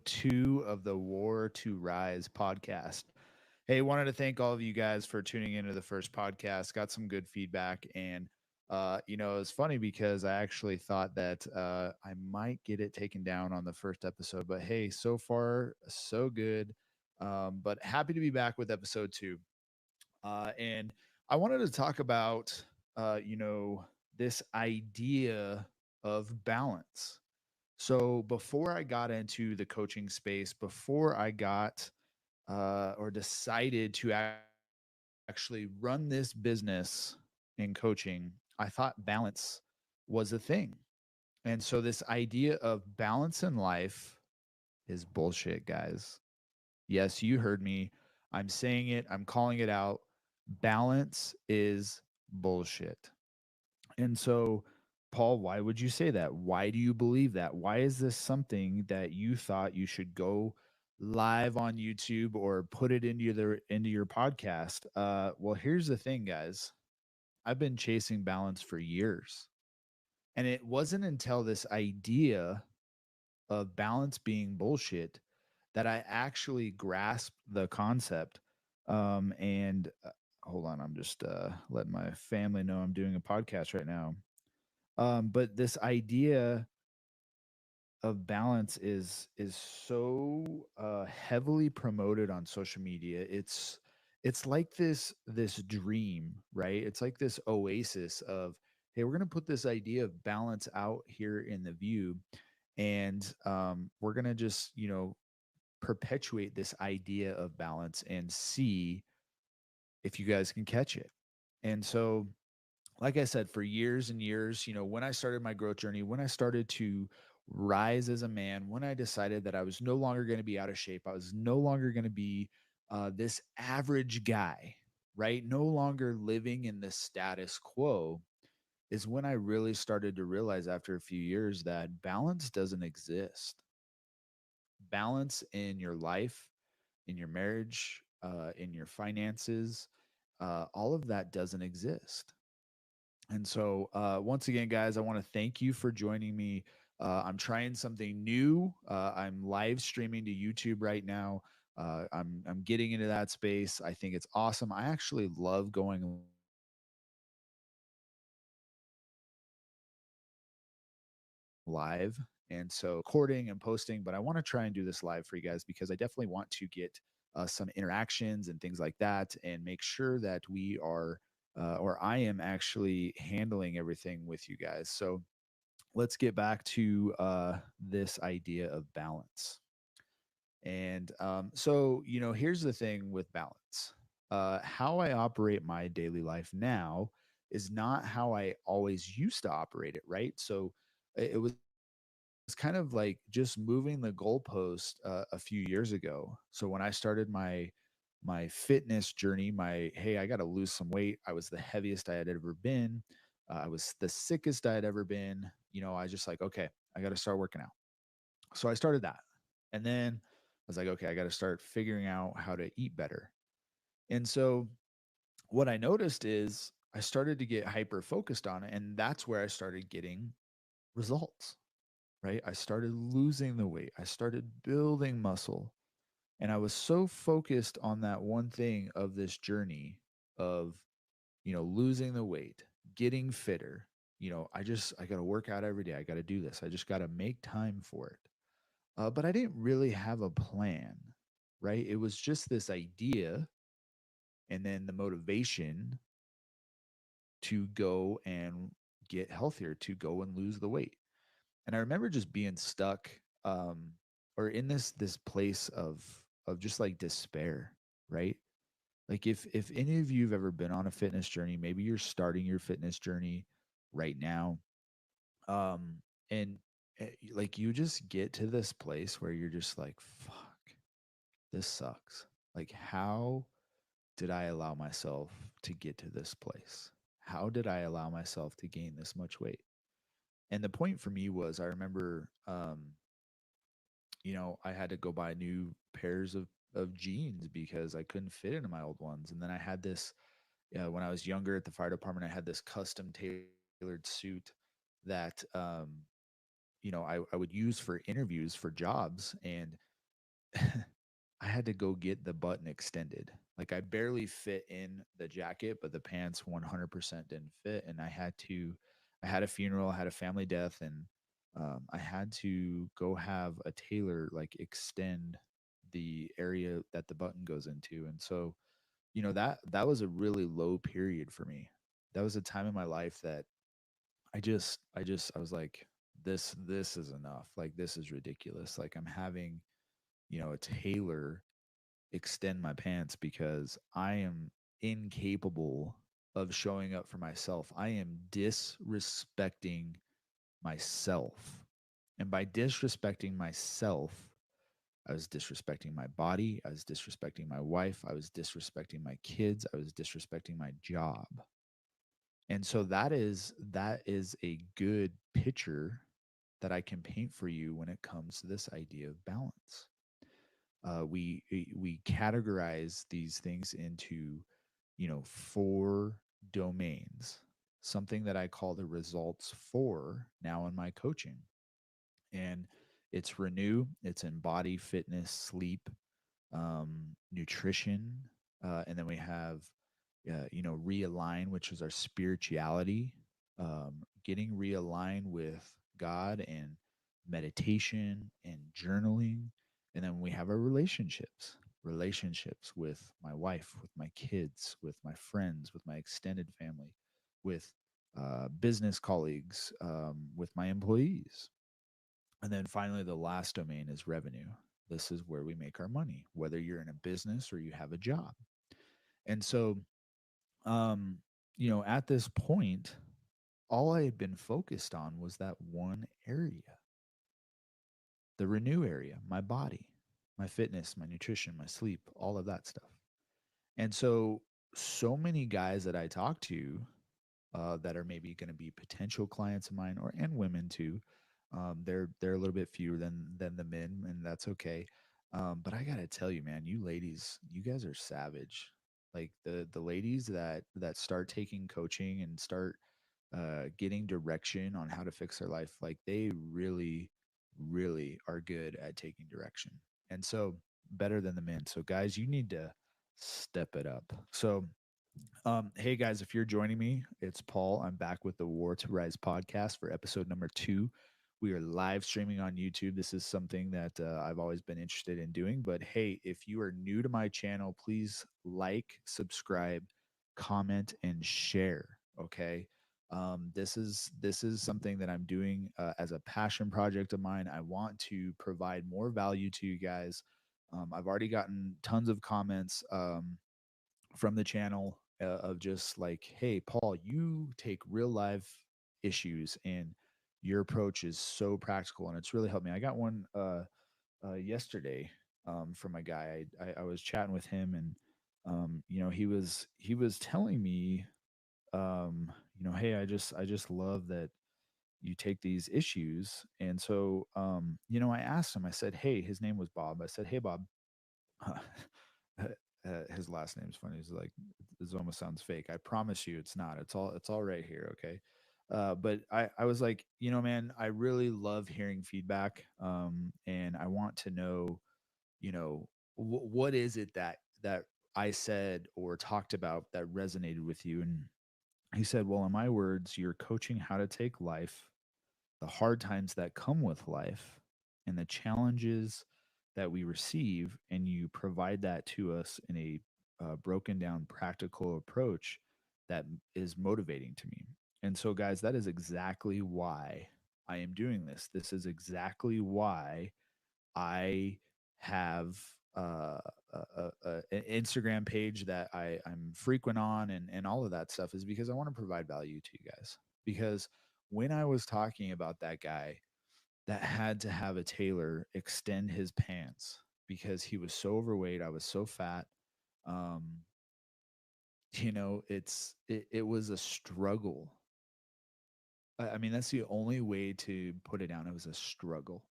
2 of the War to Rise podcast. Hey, wanted to thank all of you guys for tuning into the first podcast. Got some good feedback, and it's funny because I actually thought that I might get it taken down on the first episode, but hey, so far so good. But happy to be back with episode 2. And I wanted to talk about this idea of balance. So before I got into the coaching space, before I got or decided to actually run this business in coaching, I thought balance was a thing. And so this idea of balance in life is bullshit, guys. Yes, you heard me. I'm saying it, I'm calling it out. Balance is bullshit. And so, Paul, why would you say that? Why do you believe that? Why is this something that you thought you should go live on YouTube or put it into your podcast? Well, here's the thing, guys. I've been chasing balance for years. And it wasn't until this idea of balance being bullshit that I actually grasped the concept. And hold on, I'm just letting my family know I'm doing a podcast right now. But this idea of balance is so heavily promoted on social media. It's like this dream, right? It's like this oasis of, hey, we're gonna put this idea of balance out here in the view, and we're gonna just perpetuate this idea of balance and see if you guys can catch it. And so, like I said, for years and years, when I started my growth journey, when I started to rise as a man, when I decided that I was no longer going to be out of shape, I was no longer going to be this average guy, right? No longer living in the status quo, is when I really started to realize after a few years that balance doesn't exist. Balance in your life, in your marriage, in your finances, all of that doesn't exist. And so, once again, guys, I want to thank you for joining me. I'm trying something new. I'm live streaming to YouTube right now. I'm getting into that space. I think it's awesome. I actually love going live and recording and posting, but I want to try and do this live for you guys because I definitely want to get some interactions and things like that, and make sure that we are or I am actually handling everything with you guys. So let's get back to this idea of balance. And here's the thing with balance. How I operate my daily life now is not how I always used to operate it, right? So it was kind of like just moving the goalpost a few years ago. So when I started my fitness journey, my hey, I got to lose some weight. I was the heaviest I had ever been. I was the sickest I had ever been. I was just like, okay, I got to start working out. So I started that. And then I was like, okay, I got to start figuring out how to eat better. And so what I noticed is I started to get hyper focused on it. And that's where I started getting results, right? I started losing the weight, I started building muscle. And I was so focused on that one thing of this journey of, losing the weight, getting fitter. I got to work out every day. I got to do this. I just got to make time for it. But I didn't really have a plan, right? It was just this idea and then the motivation to go and get healthier, to go and lose the weight. And I remember just being stuck or in this place of just like despair, right? Like if any of you have ever been on a fitness journey, maybe you're starting your fitness journey right now, and like you just get to this place where you're just like, fuck, this sucks. Like, how did I allow myself to get to this place? How did I allow myself to gain this much weight? And the point for me was, I remember, I had to go buy new pairs of jeans because I couldn't fit into my old ones. And then I had this, when I was younger at the fire department, I had this custom tailored suit that I would use for interviews for jobs. And I had to go get the button extended. Like I barely fit in the jacket, but the pants 100% didn't fit. And I had a funeral, I had a family death, and I had to go have a tailor like extend the area that the button goes into. And so, that was a really low period for me. That was a time in my life that I was like, this is enough. Like, this is ridiculous. Like, I'm having, a tailor extend my pants because I am incapable of showing up for myself. I am disrespecting myself. And by disrespecting myself, I was disrespecting my body. I was disrespecting my wife. I was disrespecting my kids. I was disrespecting my job. And so that is a good picture that I can paint for you when it comes to this idea of balance. We categorize these things into, four domains. Something that I call the results for now in my coaching, and it's renew, it's in body, fitness, sleep, nutrition, and then we have realign, which is our spirituality, getting realigned with God and meditation and journaling. And then we have our relationships with my wife, with my kids, with my friends, with my extended family, with business colleagues, with my employees. And then finally, the last domain is revenue. This is where we make our money, whether you're in a business or you have a job. And so, um, at this point, all I had been focused on was that one area, the renew area, my body, my fitness, my nutrition, my sleep, all of that stuff. And so many guys that I talk to that are maybe going to be potential clients of mine, or and women too. They're a little bit fewer than the men, and that's okay. But I gotta tell you, man, you ladies, you guys are savage. Like the ladies that start taking coaching and start getting direction on how to fix their life, like they really, really are good at taking direction, and so better than the men. So guys, you need to step it up. So hey guys, if you're joining me, it's Paul. I'm back with the War to Rise podcast for episode number 2. We are live streaming on YouTube. This is something that I've always been interested in doing. But hey, if you are new to my channel, please like, subscribe, comment, and share. Okay. This is something that I'm doing as a passion project of mine. I want to provide more value to you guys. I've already gotten tons of comments. From the channel of just like, hey, Paul, you take real life issues and your approach is so practical and it's really helped me. I got one yesterday from a guy. I was chatting with him and he was telling me hey, I just love that you take these issues. And so I asked him, I said, hey, his name was Bob. I said, hey, Bob, his last name's funny. He's like, this almost sounds fake. I promise you, it's not. It's all right here. Okay. But I was like, man, I really love hearing feedback. And I want to know, what is it that I said or talked about that resonated with you? And he said, well, in my words, you're coaching how to take life, the hard times that come with life, and the challenges that we receive, and you provide that to us in a broken down practical approach that is motivating to me. And so, guys, that is exactly why I am doing this. This is exactly why I have an Instagram page that I'm frequent on, and all of that stuff is because I want to provide value to you guys. Because when I was talking about that guy that had to have a tailor extend his pants because he was so overweight, I was so fat. Um, it was a struggle. I mean, that's the only way to put it down. It was a struggle.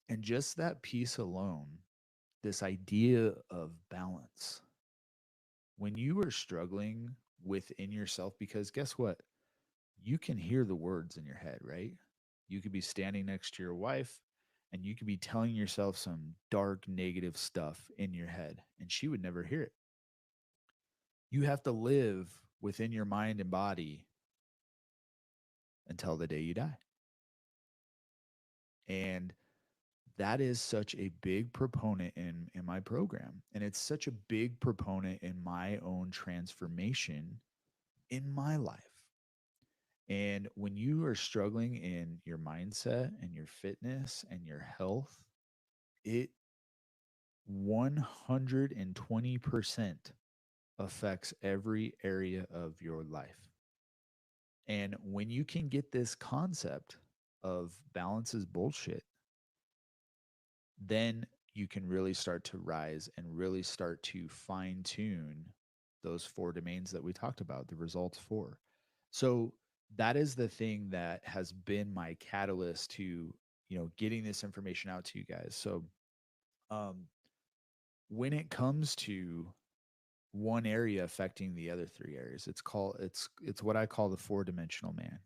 And just that piece alone, this idea of balance, when you are struggling within yourself, because guess what? You can hear the words in your head, right? You could be standing next to your wife and you could be telling yourself some dark, negative stuff in your head, and she would never hear it. You have to live within your mind and body until the day you die. And that is such a big proponent in my program. And it's such a big proponent in my own transformation in my life. And when you are struggling in your mindset and your fitness and your health, it 120% affects every area of your life. And when you can get this concept of balance is bullshit, then you can really start to rise and really start to fine tune those four domains that we talked about, the results for. So that is the thing that has been my catalyst to, getting this information out to you guys. So um, when it comes to one area affecting the other three areas, it's what I call the four-dimensional man.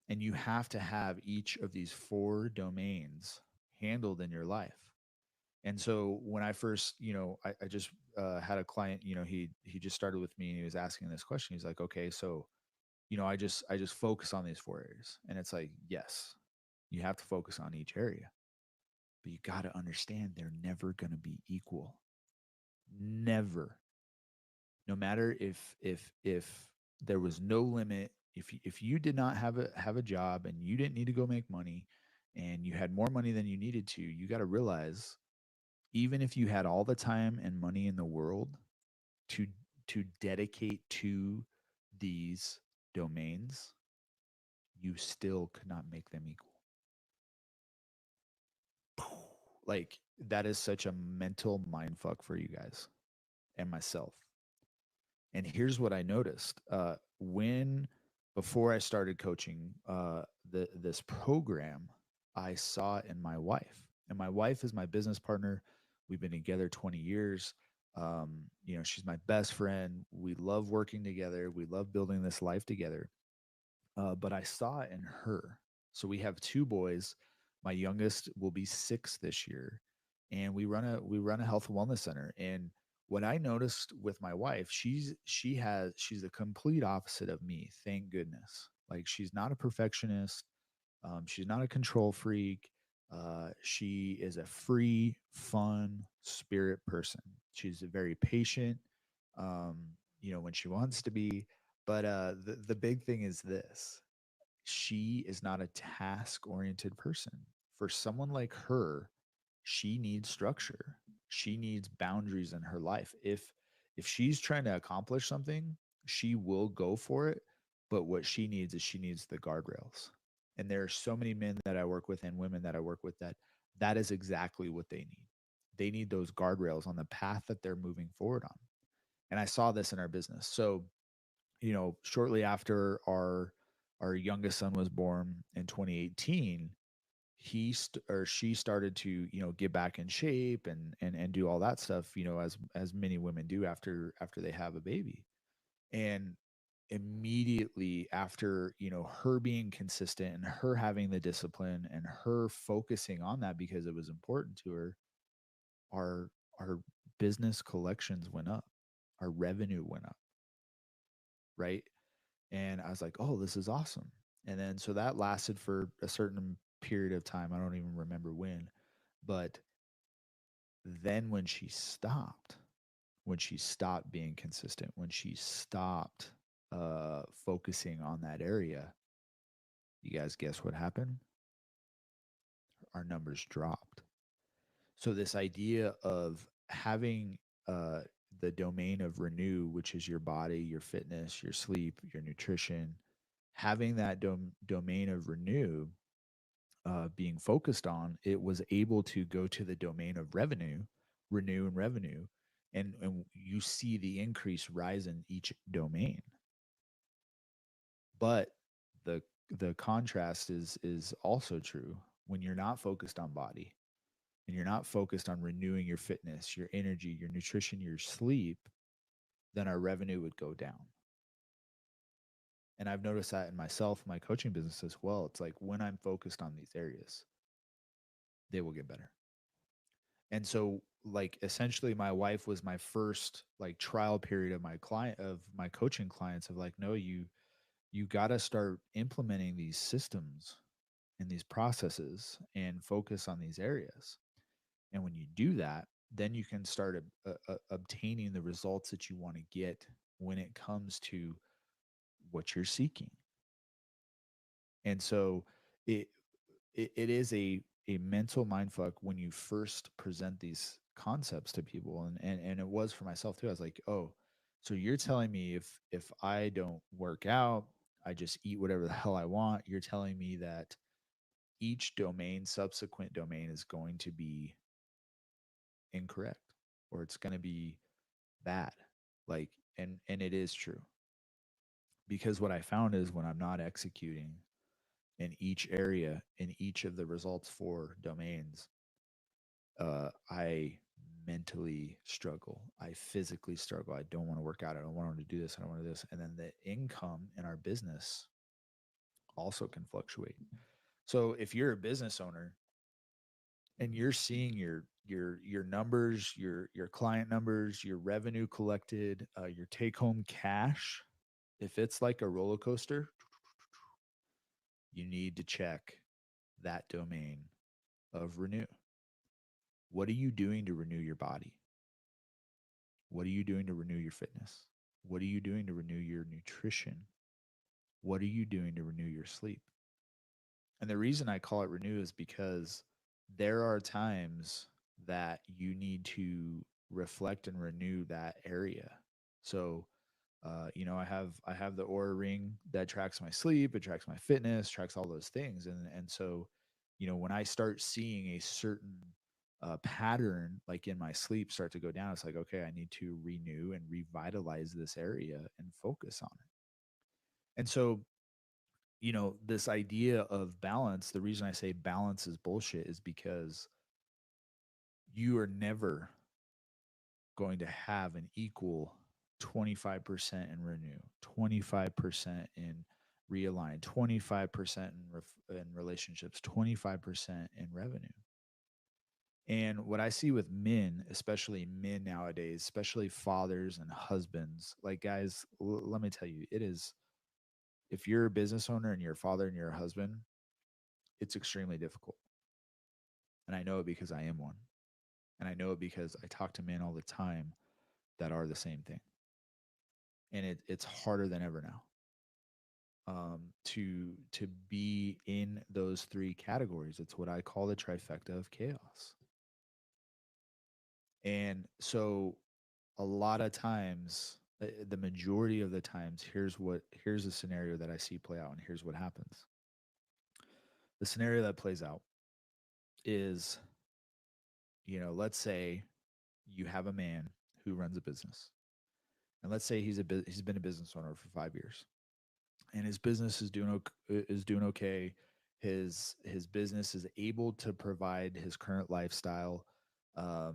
And you have to have each of these four domains handled in your life. And so when I first, I just had a client, he just started with me and he was asking this question. He's like, okay, so, I just focus on these four areas. And it's like, yes, you have to focus on each area, but you got to understand they're never going to be equal. Never. No matter if there was no limit, if you did not have a job and you didn't need to go make money and you had more money than you needed to, you got to realize even if you had all the time and money in the world to dedicate to these domains, you still could not make them equal. Like that is such a mental mind fuck for you guys and myself. And here's what I noticed when before I started coaching this program, I saw it in my wife, and my wife is my business partner. We've been together 20 years. She's my best friend. We love working together. We love building this life together. But I saw it in her. So we have two boys. My youngest will be 6 this year, and we run a health and wellness center. And what I noticed with my wife, she's the complete opposite of me. Thank goodness. Like she's not a perfectionist. She's not a control freak. She is a free, fun spirit person. She's a very patient. Um, when she wants to be. But the big thing is this: she is not a task oriented person. For someone like her, she needs structure. She needs boundaries in her life. If she's trying to accomplish something, she will go for it. But what she needs is she needs the guardrails. And there are so many men that I work with and women that I work with that is exactly what they need. They need those guardrails on the path that they're moving forward on. And I saw this in our business. So shortly after our youngest son was born in 2018, or she started to get back in shape and do all that stuff, as many women do after they have a baby. And immediately after her being consistent and her having the discipline and her focusing on that because it was important to her, our our business collections went up, our revenue went up, right? And I was like, "Oh, this is awesome." And then so that lasted for a certain period of time. I don't even remember when, but then when she stopped being consistent, when she stopped focusing on that area, you guys guess what happened? Our numbers dropped. So this idea of having the domain of renew, which is your body, your fitness, your sleep, your nutrition, having that domain of renew being focused on, it was able to go to the domain of revenue, renew and revenue, and you see the increase rise in each domain. But the the contrast is also true when you're not focused on body and you're not focused on renewing your fitness, your energy, your nutrition, your sleep, then our revenue would go down. And I've noticed that in myself, my coaching business as well. It's like when I'm focused on these areas, they will get better. And so like essentially my wife was my first like trial period of my coaching clients of like, no, you got to start implementing these systems and these processes and focus on these areas. And when you do that, then you can start obtaining the results that you want to get when it comes to what you're seeking. And so it it is a mental mind fuck when you first present these concepts to people, and it was for myself too. I was like, oh, so you're telling me if I don't work out, I just eat whatever the hell I want, you're telling me that each domain, subsequent domain, is going to be incorrect, or it's going to be bad. Like, and it is true, because what I found is when I'm not executing in each area, in each of the results for domains, I mentally struggle. I physically struggle. I don't want to work out. I don't want to do this. I don't want to do this. And then the income in our business also can fluctuate. So if you're a business owner and you're seeing your numbers, your client numbers, your revenue collected, your take home cash, if it's like a roller coaster, you need to check that domain of renew. What are you doing to renew your body? What are you doing to renew your fitness? What are you doing to renew your nutrition? What are you doing to renew your sleep? And the reason I call it renew is because there are times that you need to reflect and renew that area. So, I have the Aura ring that tracks my sleep, it tracks my fitness, tracks all those things, and so, when I start seeing a certain pattern, like in my sleep, start to go down, it's like, okay, I need to renew and revitalize this area and focus on it. And so, this idea of balance, the reason I say balance is bullshit is because you are never going to have an equal 25% in renew, 25% in realign, 25% in relationships, 25% in revenue. And what I see with men, especially men nowadays, especially fathers and husbands, like guys, let me tell you, it is, if you're a business owner and you're a father and you're a husband, it's extremely difficult. And I know it because I am one. And I know it because I talk to men all the time that are the same thing. And it's harder than ever now, to be in those three categories. It's what I call the trifecta of chaos. And so a lot of times, the majority of the times, here's a scenario that I see play out, and here's what happens. The scenario that plays out is, let's say you have a man who runs a business, and let's say he's been a business owner for 5 years, and his business is doing okay. His business is able to provide his current lifestyle. Um,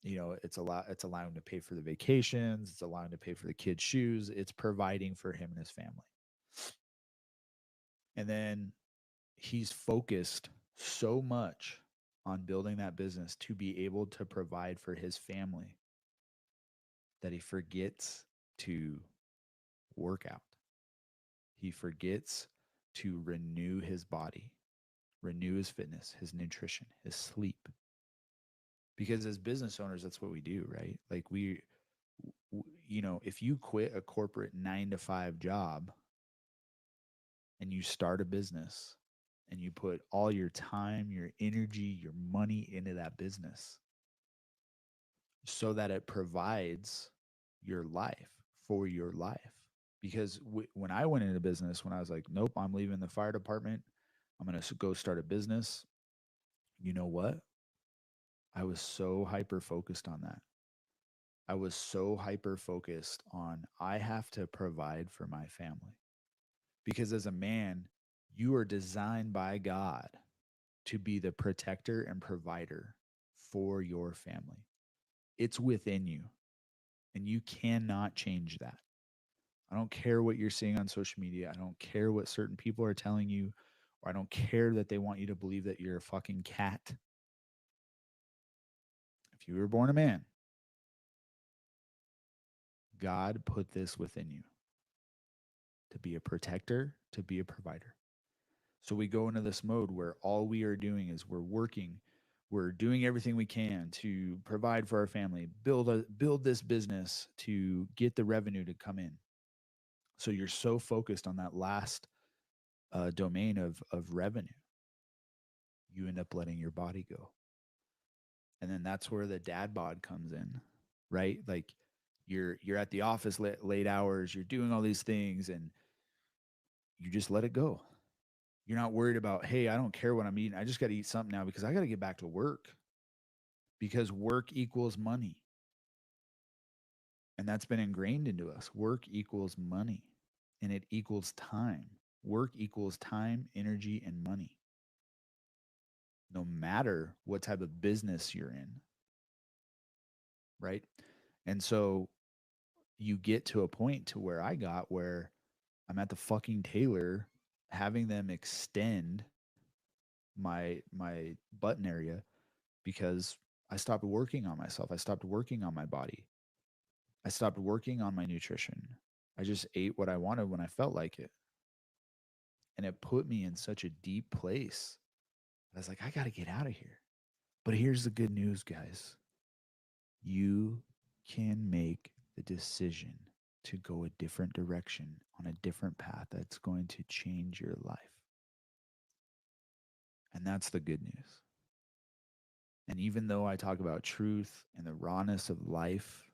it's allowing him to pay for the vacations. It's allowing him to pay for the kids' shoes. It's providing for him and his family. And then he's focused so much on building that business to be able to provide for his family that he forgets to work out. He forgets to renew his body, renew his fitness, his nutrition, his sleep. Because as business owners, that's what we do, right? Like if you quit a corporate 9 to 5 job and you start a business and you put all your time, your energy, your money into that business so that it provides your life for your life. Because when I went into business, when I was like, nope, I'm leaving the fire department, I'm going to go start a business. You know what? I was so hyper focused on that. I was so hyper focused on I have to provide for my family. Because as a man, you are designed by God to be the protector and provider for your family. It's within you, and you cannot change that. I don't care what you're seeing on social media. I don't care what certain people are telling you, or I don't care that they want you to believe that you're a fucking cat. If you were born a man, God put this within you to be a protector, to be a provider. So we go into this mode where all we are doing is we're working, we're doing everything we can to provide for our family, build this business to get the revenue to come in. So you're so focused on that last domain of revenue, you end up letting your body go. And then that's where the dad bod comes in, right? Like you're at the office late hours, you're doing all these things, and you just let it go. You're not worried about, hey, I don't care what I'm eating. I just got to eat something now because I got to get back to work, because work equals money. And that's been ingrained into us. Work equals money, and it equals time. Work equals time, energy, and money, no matter what type of business you're in, right? And so you get to a point to where I got, where I'm at the fucking tailor having them extend my button area because I stopped working on myself. I stopped working on my body. I stopped working on my nutrition. I just ate what I wanted when I felt like it. And it put me in such a deep place. I was like, I got to get out of here. But here's the good news, guys. You can make the decision to go a different direction on a different path that's going to change your life. And that's the good news. And even though I talk about truth and the rawness of life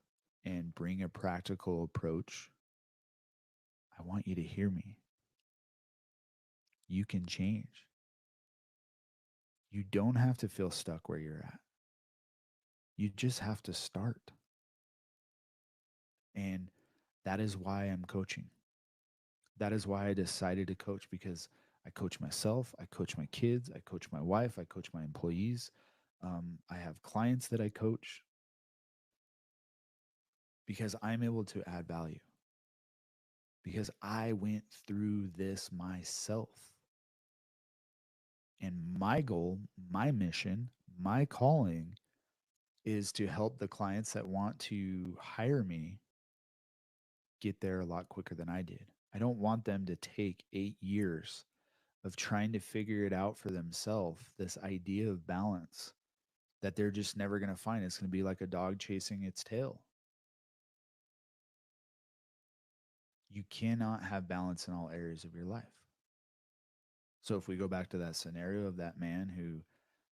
and bring a practical approach, I want you to hear me. You can change. You don't have to feel stuck where you're at. You just have to start. And that is why I'm coaching. That is why I decided to coach, because I coach myself, I coach my kids, I coach my wife, I coach my employees. I have clients that I coach because I'm able to add value, because I went through this myself. And my goal, my mission, my calling is to help the clients that want to hire me get there a lot quicker than I did. I don't want them to take 8 years of trying to figure it out for themselves, this idea of balance that they're just never going to find. It's going to be like a dog chasing its tail. You cannot have balance in all areas of your life. So if we go back to that scenario of that man who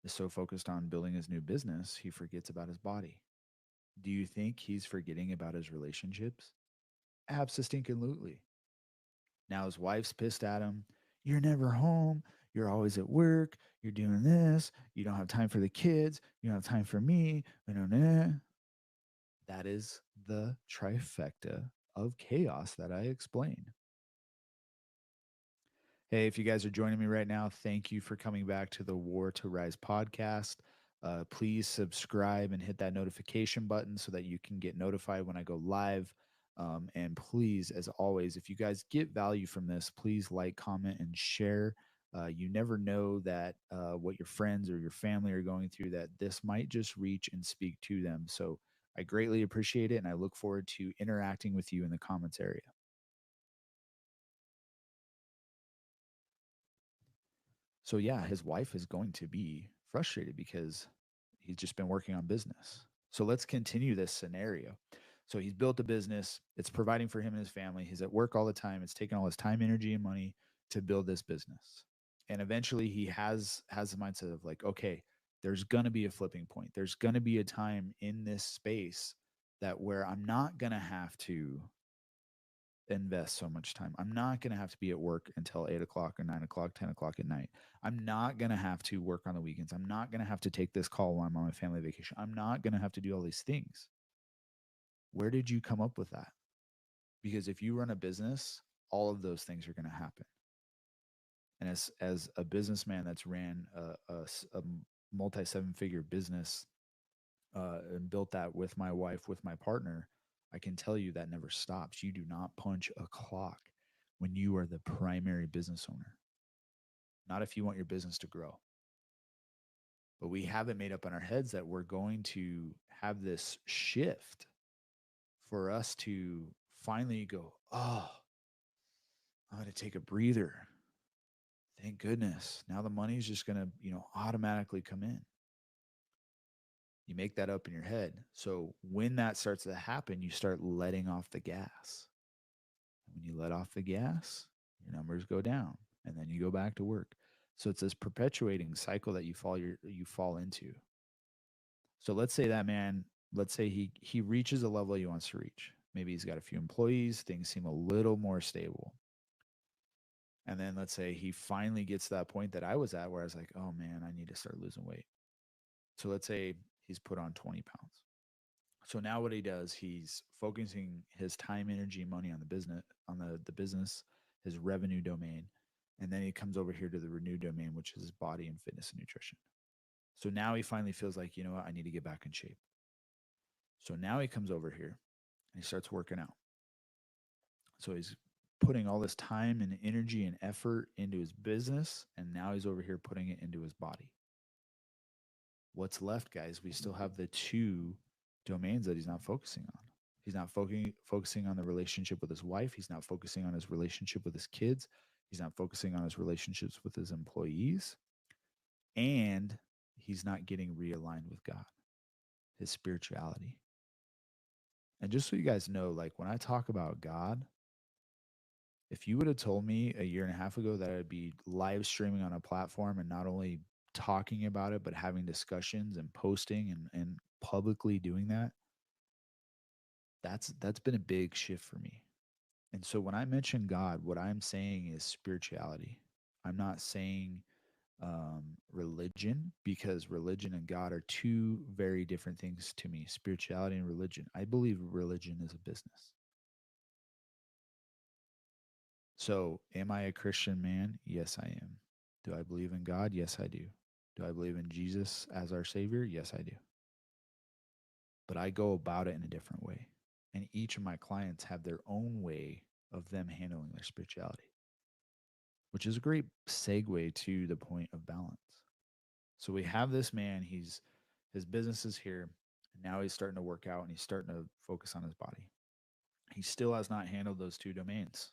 is so focused on building his new business, he forgets about his body. Do you think he's forgetting about his relationships? Absolutely. Now his wife's pissed at him. You're never home. You're always at work. You're doing this. You don't have time for the kids. You don't have time for me. That is the trifecta of chaos that I explained. Hey, if you guys are joining me right now, thank you for coming back to the War to Rise podcast. Please subscribe and hit that notification button so that you can get notified when I go live. And please, as always, if you guys get value from this, please like, comment, and share. You never know that what your friends or your family are going through, that this might just reach and speak to them. So I greatly appreciate it, and I look forward to interacting with you in the comments area. So yeah, his wife is going to be frustrated because he's just been working on business. So let's continue this scenario. So he's built a business, it's providing for him and his family. He's at work all the time. It's taking all his time, energy, and money to build this business. And eventually he has the mindset of like, okay, there's gonna be a flipping point. There's gonna be a time in this space that where I'm not gonna have to invest so much time. I'm not going to have to be at work until 8 o'clock or 9 o'clock, 10 o'clock at night. I'm not going to have to work on the weekends. I'm not going to have to take this call while I'm on my family vacation. I'm not going to have to do all these things. Where did you come up with that? Because if you run a business, all of those things are going to happen. And as a businessman that's ran a multi 7-figure business and built that with my wife, with my partner, I can tell you that never stops. You do not punch a clock when you are the primary business owner, not if you want your business to grow. But we have it made up in our heads that we're going to have this shift for us to finally go, oh, I'm going to take a breather. Thank goodness. Now the money's just going to, automatically come in. You make that up in your head. So when that starts to happen, you start letting off the gas. When you let off the gas, your numbers go down and then you go back to work. So it's this perpetuating cycle that you fall into. So let's say that man, let's say he reaches a level he wants to reach. Maybe he's got a few employees, things seem a little more stable. And then let's say he finally gets to that point that I was at where I was like, oh man, I need to start losing weight. So let's say he's put on 20 pounds. So now what he does, he's focusing his time, energy, money on the business, the business, his revenue domain. And then he comes over here to the renew domain, which is his body and fitness and nutrition. So now he finally feels like, you know what, I need to get back in shape. So now he comes over here and he starts working out. So he's putting all this time and energy and effort into his business. And now he's over here putting it into his body. What's left, guys? We still have the two domains that he's not focusing on. He's not focusing on the relationship with his wife. He's not focusing on his relationship with his kids. He's not focusing on his relationships with his employees. And he's not getting realigned with God, his spirituality. And just so you guys know, like when I talk about God, if you would have told me a year and a half ago that I'd be live streaming on a platform and not only talking about it, but having discussions and posting and publicly doing that, that's been a big shift for me. And so when I mention God, what I'm saying is spirituality. I'm not saying religion, because religion and God are two very different things to me. Spirituality and religion. I believe religion is a business. So, am I a Christian man? Yes, I am. Do I believe in God? Yes, I do. Do I believe in Jesus as our Savior? Yes, I do. But I go about it in a different way. And each of my clients have their own way of them handling their spirituality, which is a great segue to the point of balance. So we have this man, his business is here, and now he's starting to work out and he's starting to focus on his body. He still has not handled those two domains.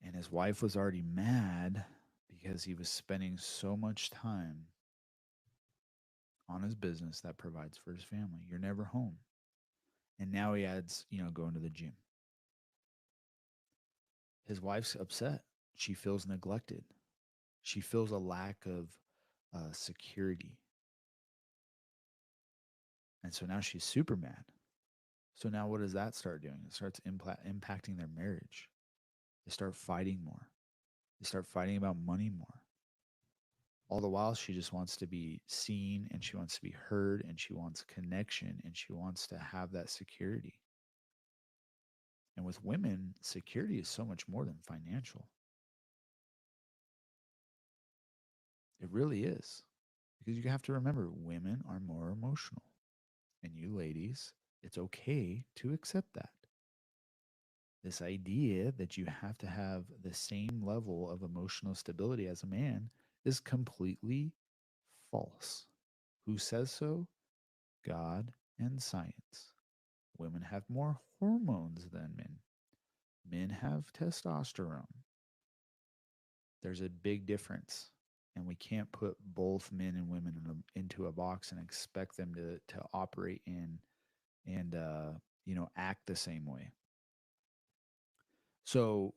And his wife was already mad because he was spending so much time on his business that provides for his family. You're never home. And now he adds, going to the gym. His wife's upset. She feels neglected. She feels a lack of security. And so now she's super mad. So now what does that start doing? It starts impacting their marriage. They start fighting more. They start fighting about money more. All the while, she just wants to be seen and she wants to be heard and she wants connection and she wants to have that security. And with women, security is so much more than financial. It really is. Because you have to remember, women are more emotional. And you ladies, it's okay to accept that. This idea that you have to have the same level of emotional stability as a man is completely false. Who says so? God and science. Women have more hormones than men. Men have testosterone. There's a big difference. And we can't put both men and women into a box and expect them to operate in and act the same way. So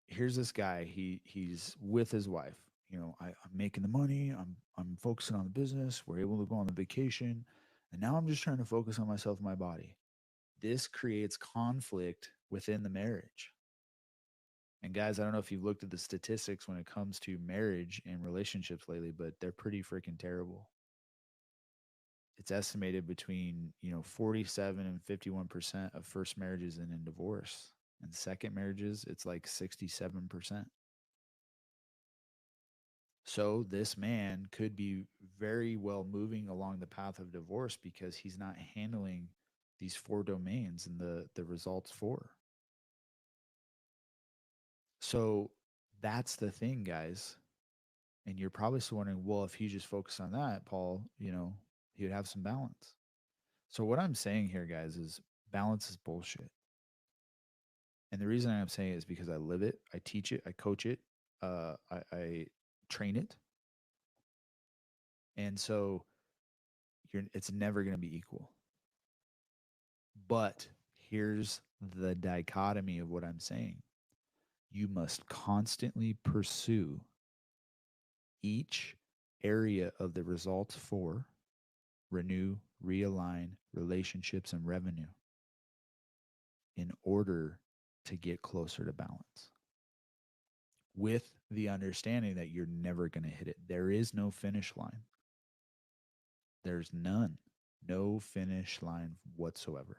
here's this guy. He's with his wife. I'm making the money. I'm focusing on the business. We're able to go on the vacation, and now I'm just trying to focus on myself and my body. This creates conflict within the marriage. And guys, I don't know if you've looked at the statistics when it comes to marriage and relationships lately, but they're pretty freaking terrible. It's estimated between 47 and 51% of first marriages end in divorce, and second marriages it's like 67%. So this man could be very well moving along the path of divorce because he's not handling these four domains and the results for. So that's the thing, guys. And you're probably still wondering, well, if he just focused on that, Paul, he would have some balance. So what I'm saying here, guys, is balance is bullshit. And the reason I'm saying it is because I live it, I teach it, I coach it, I train it. And so it's never going to be equal. But here's the dichotomy of what I'm saying. You must constantly pursue each area of the results for renew, realign relationships and revenue in order to get closer to balance. With the understanding that you're never going to hit it. There is no finish line. There's none. No finish line whatsoever.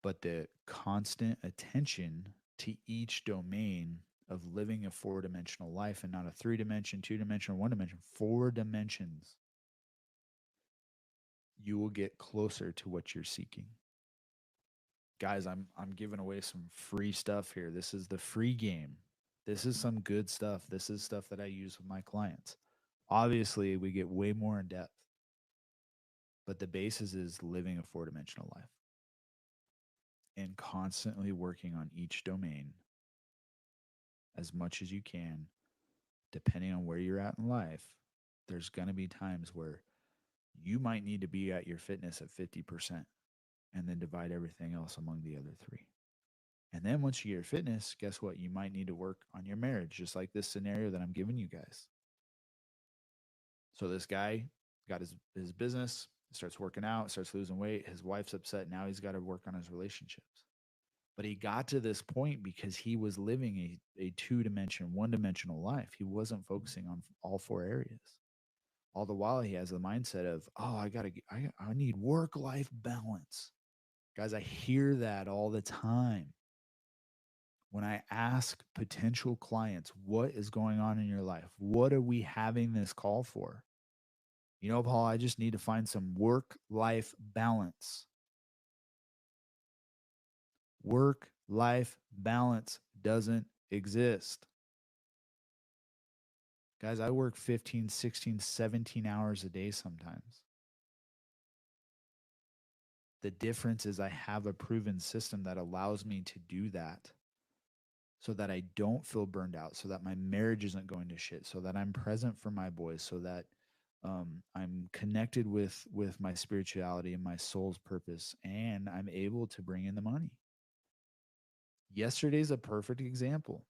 But the constant attention to each domain of living a four-dimensional life and not a three-dimension, two-dimension, or one-dimension, four dimensions, you will get closer to what you're seeking. Guys, I'm giving away some free stuff here. This is the free game. This is some good stuff. This is stuff that I use with my clients. Obviously, we get way more in depth, but the basis is living a four-dimensional life and constantly working on each domain as much as you can, depending on where you're at in life. There's going to be times where you might need to be at your fitness at 50% and then divide everything else among the other three. And then once you get your fitness, guess what? You might need to work on your marriage, just like this scenario that I'm giving you guys. So this guy got his business, starts working out, starts losing weight. His wife's upset. Now he's got to work on his relationships. But he got to this point because he was living a two-dimension, one-dimensional life. He wasn't focusing on all four areas. All the while he has the mindset of, oh, I need work-life balance. Guys, I hear that all the time. When I ask potential clients, what is going on in your life? What are we having this call for? Paul, I just need to find some work-life balance. Work-life balance doesn't exist. Guys, I work 15, 16, 17 hours a day sometimes. The difference is I have a proven system that allows me to do that so that I don't feel burned out, so that my marriage isn't going to shit, so that I'm present for my boys, so that I'm connected with my spirituality and my soul's purpose, and I'm able to bring in the money. Yesterday's a perfect example.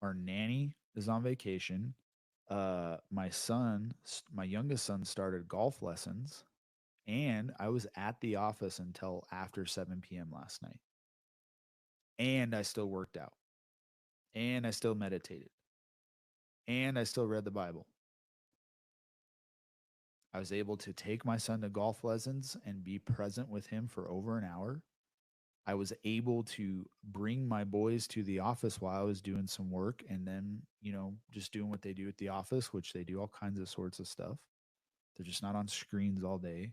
Our nanny is on vacation. My youngest son started golf lessons, and I was at the office until after 7 p.m. last night. And I still worked out. And I still meditated. And I still read the Bible. I was able to take my son to golf lessons and be present with him for over an hour. I was able to bring my boys to the office while I was doing some work and then, just doing what they do at the office, which they do all kinds of sorts of stuff. They're just not on screens all day.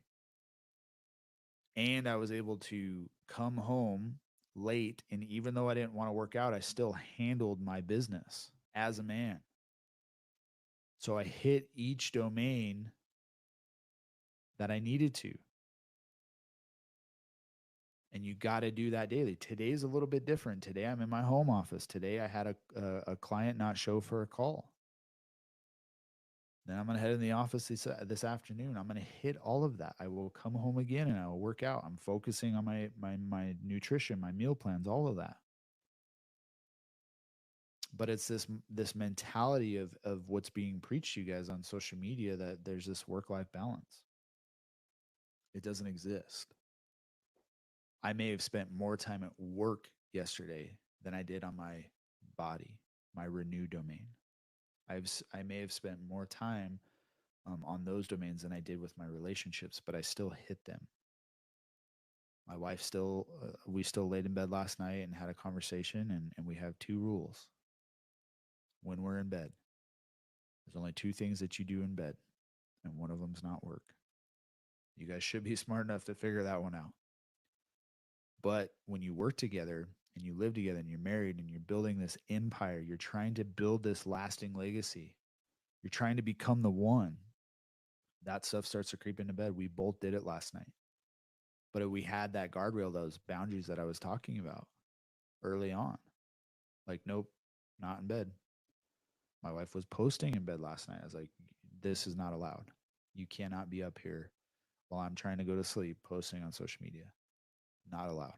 And I was able to come home late. And even though I didn't want to work out, I still handled my business as a man. So I hit each domain that I needed to. And you got to do that daily. Today's a little bit different. Today I'm in my home office. Today I had a client not show for a call. Then I'm going to head in the office this afternoon. I'm going to hit all of that. I will come home again and I will work out. I'm focusing on my nutrition, my meal plans, all of that. But it's this mentality of what's being preached to you guys on social media that there's this work-life balance. It doesn't exist. I may have spent more time at work yesterday than I did on my body, my renew domain. I may have spent more time on those domains than I did with my relationships, but I still hit them. My wife we still laid in bed last night and had a conversation, and we have two rules. when we're in bed. There's only two things that you do in bed, and one of them's not work. You guys should be smart enough to figure that one out. But when you work together and you live together and you're married and you're building this empire, you're trying to build this lasting legacy, you're trying to become the one, that stuff starts to creep into bed. We both did it last night. But we had that guardrail, those boundaries that I was talking about early on. Like, nope, not in bed. My wife was posting in bed last night. I was like, this is not allowed. You cannot be up here while I'm trying to go to sleep posting on social media. Not allowed.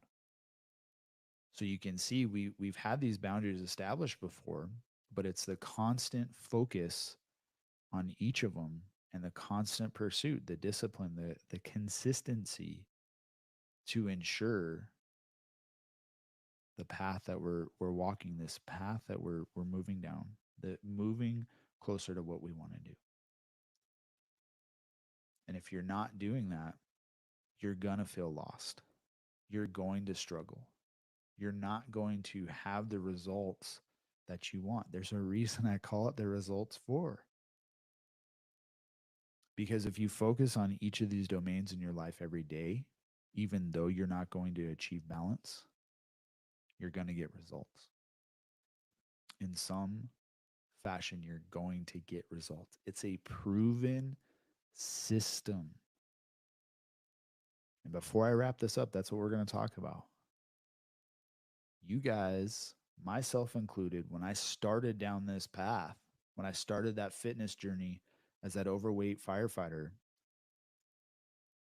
So you can see we've had these boundaries established before, but it's the constant focus on each of them and the constant pursuit, the discipline, the consistency to ensure the path that we're walking, this path that we're moving down, the moving closer to what we want to do. And if you're not doing that, you're going to feel lost. You're going to struggle. You're not going to have the results that you want. There's a reason I call it the results for. Because if you focus on each of these domains in your life every day, even though you're not going to achieve balance, you're going to get results. In some fashion, you're going to get results. It's a proven system. And before I wrap this up, that's what we're going to talk about. You guys, myself included, when I started down this path, when I started that fitness journey as that overweight firefighter,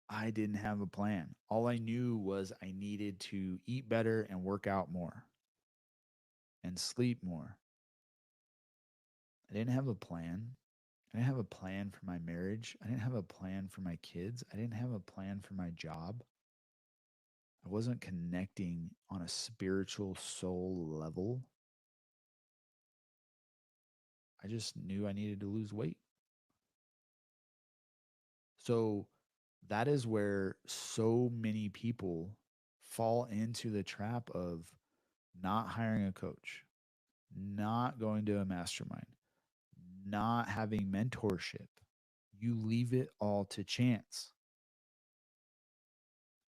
I didn't have a plan. All I knew was I needed to eat better and work out more and sleep more. I didn't have a plan. I didn't have a plan for my marriage. I didn't have a plan for my kids. I didn't have a plan for my job. I wasn't connecting on a spiritual soul level. I just knew I needed to lose weight. So that is where so many people fall into the trap of not hiring a coach, not going to a mastermind, not having mentorship. You leave it all to chance.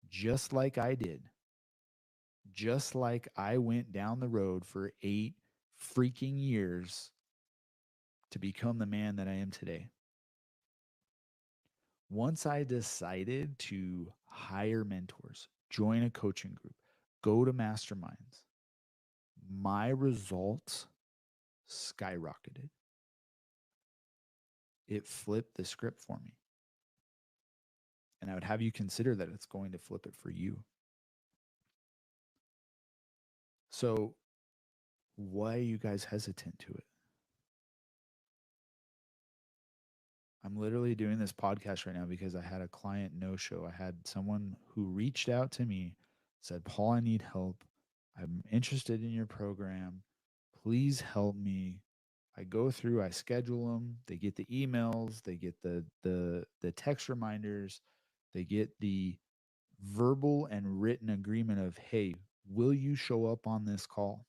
Just like I did. Just like I went down the road for 8 freaking years to become the man that I am today. Once I decided to hire mentors, join a coaching group, go to masterminds, my results skyrocketed. It flipped the script for me. And I would have you consider that it's going to flip it for you. So, why are you guys hesitant to it? I'm literally doing this podcast right now because I had a client no show. I had someone who reached out to me, said, Paul, I need help. I'm interested in your program. Please help me. I go through, I schedule them. They get the emails, they get the text reminders, they get the verbal and written agreement of, hey, will you show up on this call?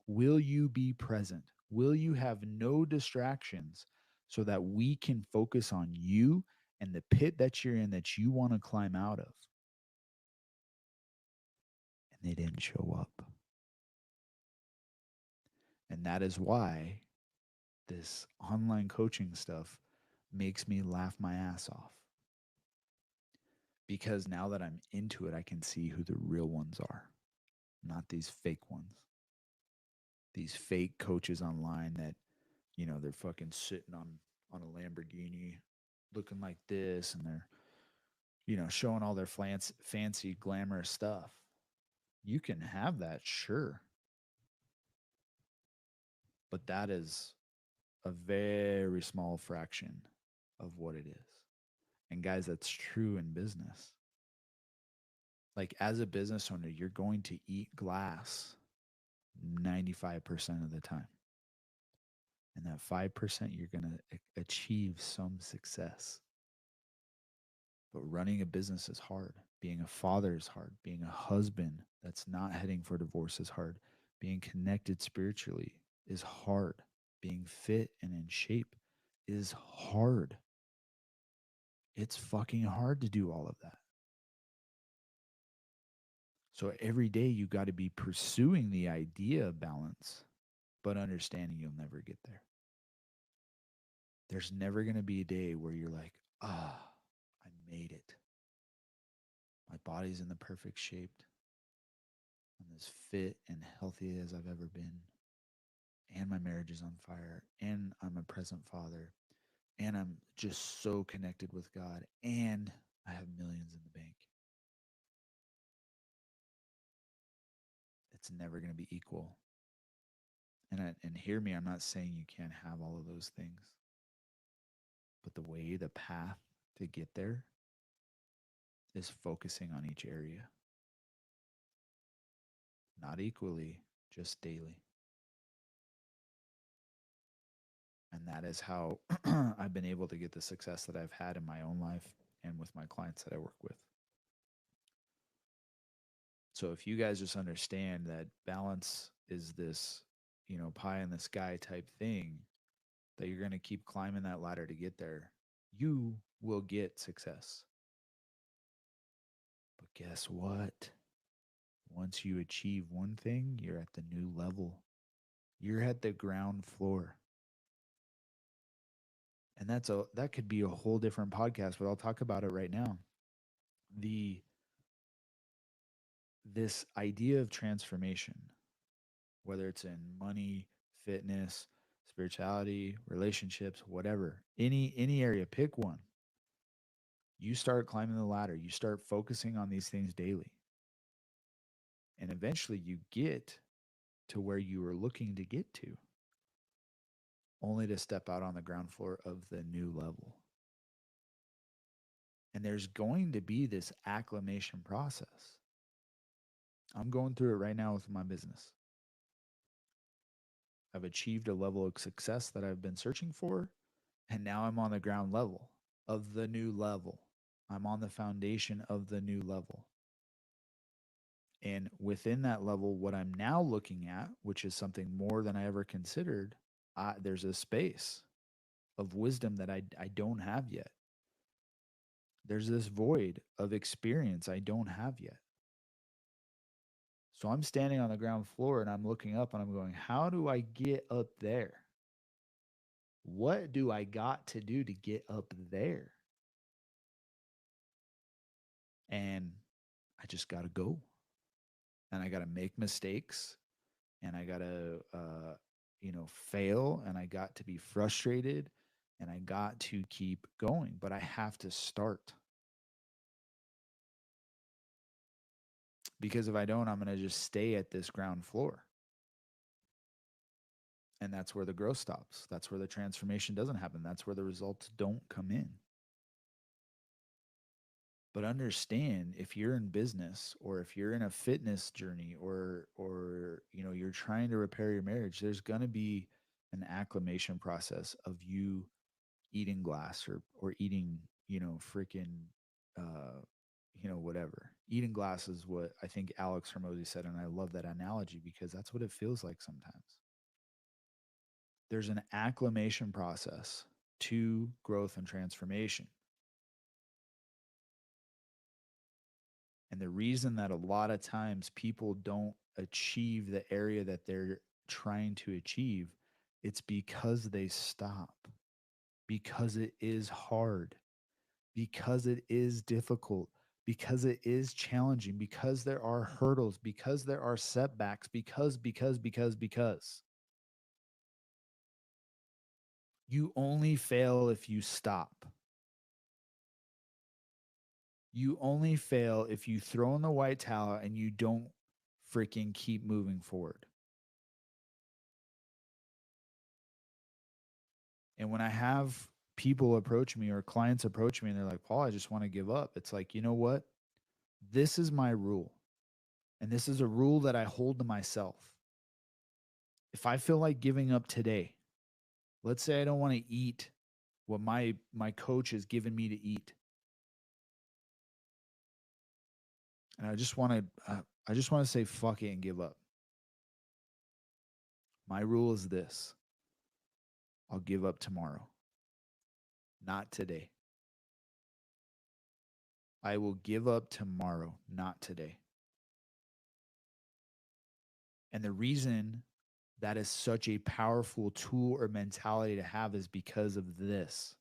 Will you be present? Will you have no distractions so that we can focus on you and the pit that you're in that you want to climb out of? And they didn't show up. And that is why this online coaching stuff makes me laugh my ass off. Because now that I'm into it, I can see who the real ones are, not these fake ones. These fake coaches online that, they're fucking sitting on a Lamborghini looking like this and they're, showing all their fancy glamorous stuff. You can have that, sure. But that is a very small fraction of what it is. And guys, that's true in business. Like as a business owner, you're going to eat glass 95% of the time. And that 5%, you're going to achieve some success. But running a business is hard. Being a father is hard. Being a husband that's not heading for divorce is hard. Being connected spiritually is hard. Being fit and in shape is hard. It's fucking hard to do all of that. So every day you got to be pursuing the idea of balance, but understanding you'll never get there. There's never going to be a day where you're like, I made it. My body's in the perfect shape. I'm as fit and healthy as I've ever been. And my marriage is on fire. And I'm a present father. And I'm just so connected with God. And I have millions in the bank. It's never going to be equal. And hear me, I'm not saying you can't have all of those things. But the path to get there is focusing on each area. Not equally, just daily. And that is how I've been able to get the success that I've had in my own life and with my clients that I work with. So if you guys just understand that balance is this, pie in the sky type thing, that you're going to keep climbing that ladder to get there, you will get success. But guess what? Once you achieve one thing, you're at the new level. You're at the ground floor. And that could be a whole different podcast, but I'll talk about it right now. This idea of transformation, whether it's in money, fitness, spirituality, relationships, whatever, any area, pick one. You start climbing the ladder, you start focusing on these things daily. And eventually you get to where you were looking to get to, only to step out on the ground floor of the new level. And there's going to be this acclimation process. I'm going through it right now with my business. I've achieved a level of success that I've been searching for, and now I'm on the ground level of the new level. I'm on the foundation of the new level. And within that level, what I'm now looking at, which is something more than I ever considered, there's a space of wisdom that I don't have yet. There's this void of experience I don't have yet. So I'm standing on the ground floor and I'm looking up and I'm going, how do I get up there? What do I got to do to get up there? And I just got to go. And I got to make mistakes and I got to, fail and I got to be frustrated and I got to keep going, but I have to start. Because if I don't, I'm going to just stay at this ground floor. And that's where the growth stops. That's where the transformation doesn't happen. That's where the results don't come in. But understand, if you're in business or if you're in a fitness journey or you're trying to repair your marriage, there's going to be an acclimation process of you eating glass or eating, freaking whatever. Eating glass is what I think Alex Hermosi said, and I love that analogy because that's what it feels like sometimes. There's an acclimation process to growth and transformation. And the reason that a lot of times people don't achieve the area that they're trying to achieve, it's because they stop, because it is hard, because it is difficult, because it is challenging, because there are hurdles, because there are setbacks, because. You only fail if you stop. You only fail if you throw in the white towel and you don't freaking keep moving forward. And when I have people approach me or clients approach me and they're like, Paul, I just want to give up. It's like, you know what? This is my rule. And this is a rule that I hold to myself. If I feel like giving up today, let's say I don't want to eat what my coach has given me to eat. And I just want to say fuck it and give up. My rule is this. I'll give up tomorrow, not today. I will give up tomorrow, not today. And the reason that is such a powerful tool or mentality to have is because of this.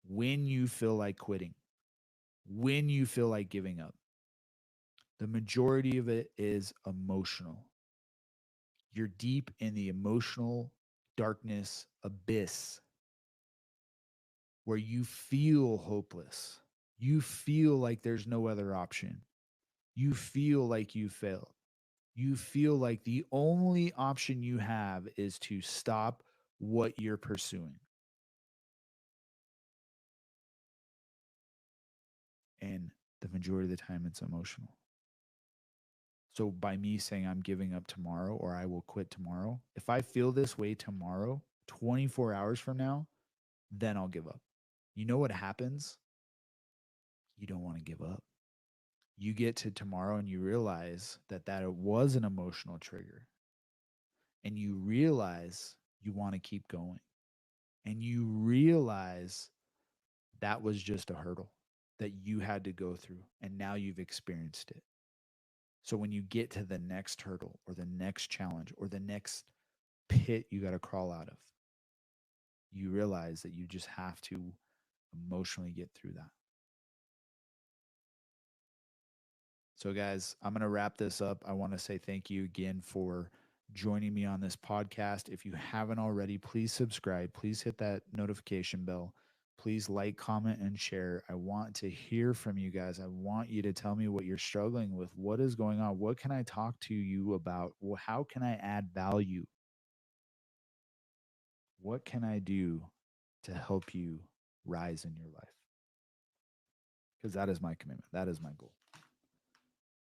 When you feel like quitting, when you feel like giving up, the majority of it is emotional. You're deep in the emotional darkness abyss where you feel hopeless. You feel like there's no other option. You feel like you failed. You feel like the only option you have is to stop what you're pursuing. And the majority of the time, it's emotional. So, by me saying I'm giving up tomorrow or I will quit tomorrow, if I feel this way tomorrow, 24 hours from now, then I'll give up. You know what happens? You don't want to give up. You get to tomorrow and you realize that it was an emotional trigger. And you realize you want to keep going. And you realize that was just a hurdle that you had to go through. And now you've experienced it. So when you get to the next hurdle or the next challenge or the next pit you got to crawl out of, you realize that you just have to emotionally get through that. So, guys, I'm going to wrap this up. I want to say thank you again for joining me on this podcast. If you haven't already, please subscribe. Please hit that notification bell. Please like, comment, and share. I want to hear from you guys. I want you to tell me what you're struggling with. What is going on? What can I talk to you about? How can I add value? What can I do to help you rise in your life? Because that is my commitment. That is my goal.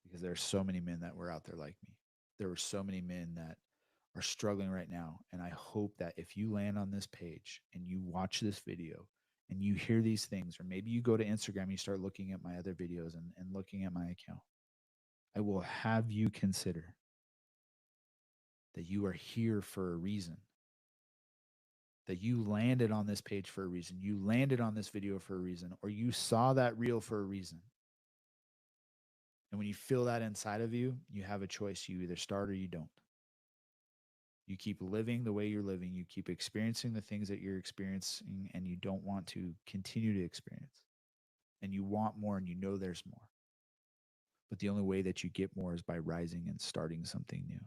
Because there are so many men that were out there like me. There were so many men that are struggling right now. And I hope that if you land on this page and you watch this video and you hear these things, or maybe you go to Instagram and you start looking at my other videos and looking at my account, I will have you consider that you are here for a reason, that you landed on this page for a reason, you landed on this video for a reason, or you saw that reel for a reason. And when you feel that inside of you, you have a choice. You either start or you don't. You keep living the way you're living. You keep experiencing the things that you're experiencing and you don't want to continue to experience. And you want more and you know there's more. But the only way that you get more is by rising and starting something new.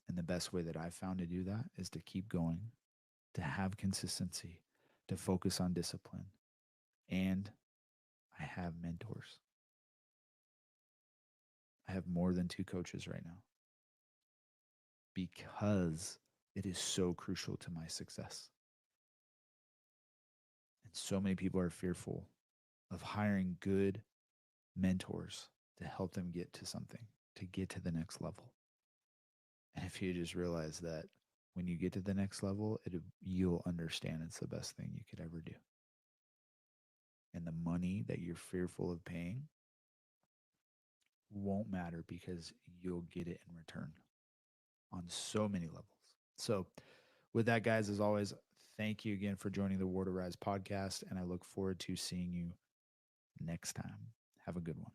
And the best way that I've found to do that is to keep going, to have consistency, to focus on discipline. And I have mentors. I have more than 2 coaches right now because it is so crucial to my success. And so many people are fearful of hiring good mentors to help them get to something, to get to the next level. And if you just realize that when you get to the next level, you'll understand it's the best thing you could ever do. And the money that you're fearful of paying won't matter because you'll get it in return on so many levels. So, with that, guys, as always, thank you again for joining the War to Rise podcast. And I look forward to seeing you next time. Have a good one.